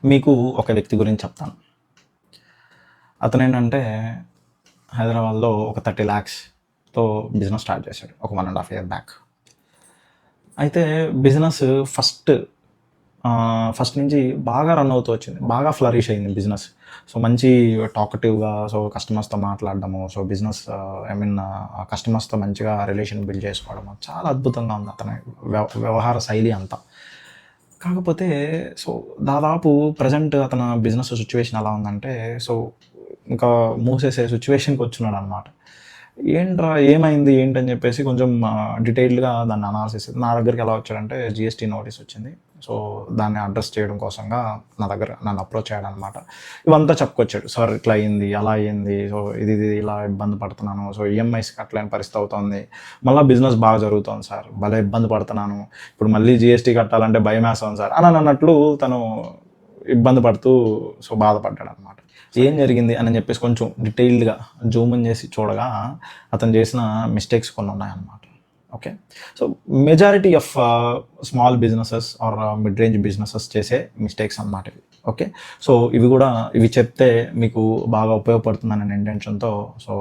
మీకు ఒక వ్యక్తి గురించి చెప్తాను. అతనేంటంటే హైదరాబాద్లో ఒక 30 lakhsతో బిజినెస్ స్టార్ట్ చేశాడు ఒక 1.5 year బ్యాక్. అయితే బిజినెస్ ఫస్ట్ నుంచి బాగా రన్ అవుతూ వచ్చింది, బాగా ఫ్లరిష్ అయింది బిజినెస్. సో మంచి టాకటివ్గా, సో కస్టమర్స్తో మాట్లాడడము, సో బిజినెస్ కస్టమర్స్తో మంచిగా రిలేషన్ బిల్డ్ చేసుకోవడము చాలా అద్భుతంగా ఉంది అతని వ్యవహార శైలి అంతా. కాకపోతే సో దాదాపు ప్రజెంట్ అతని బిజినెస్ సిచ్యువేషన్ ఎలా ఉందంటే, సో ఇంకా మూసేసే సిచ్యువేషన్కి వచ్చినాడు అనమాట. ఏంట్రా ఏమైంది ఏంటని చెప్పేసి కొంచెం డీటెయిల్డ్గా దాన్ని అనాలిసిస్ నా దగ్గరికి ఎలా వచ్చాడంటే, జిఎస్టీ నోటీస్ వచ్చింది. సో దాన్ని అడ్రస్ చేయడం కోసంగా నన్ను అప్రోచ్ అయ్యాడు అనమాట. ఇవంతా చెప్పుకొచ్చాడు, సార్ ఇట్లా అయింది అలా అయింది, సో ఇది ఇలా ఇబ్బంది పడుతున్నాను, సో ఈఎంఐస్ కట్టలేని పరిస్థితి అవుతుంది, మళ్ళీ బిజినెస్ బాగా జరుగుతుంది సార్, భలే ఇబ్బంది పడుతున్నాను, ఇప్పుడు మళ్ళీ జిఎస్టీ కట్టాలంటే భయం వేస్తాను సార్ అని అన్నట్లు తను ఇబ్బంది పడుతూ సో బాధపడ్డాడు అనమాట. ఏం జరిగింది అని చెప్పేసి కొంచెం డీటెయిల్డ్గా జూమ్ ఇన్ చేసి చూడగా అతను చేసిన మిస్టేక్స్ కొన్ని ఉన్నాయన్నమాట. Okay, so majority of small businesses or mid range businesses చేసే మిస్టేక్స్ అన్నమాట ఇవి. ఓకే, సో ఇవి చెప్తే మీకు బాగా ఉపయోగపడుతుందనే ఇంటెన్షన్తో సో